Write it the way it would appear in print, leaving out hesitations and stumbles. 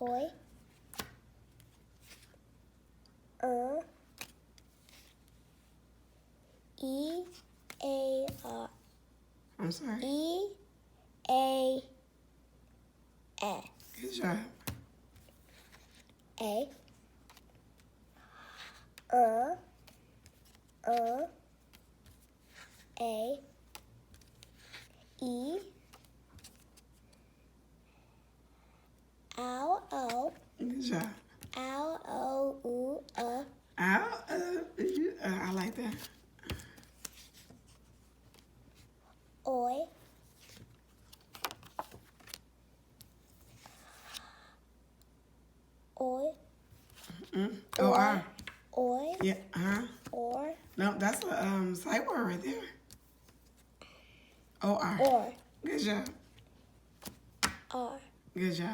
Oi. E A R. I'm sorry. E A S. Good job. A. A. E. Ow, O. Good job. Ow, O, U, I like that. Oi. Oi. O-R. Oi. Yeah, Or. No, that's a sight word right there. O-R. Or. Good job. R. Good job.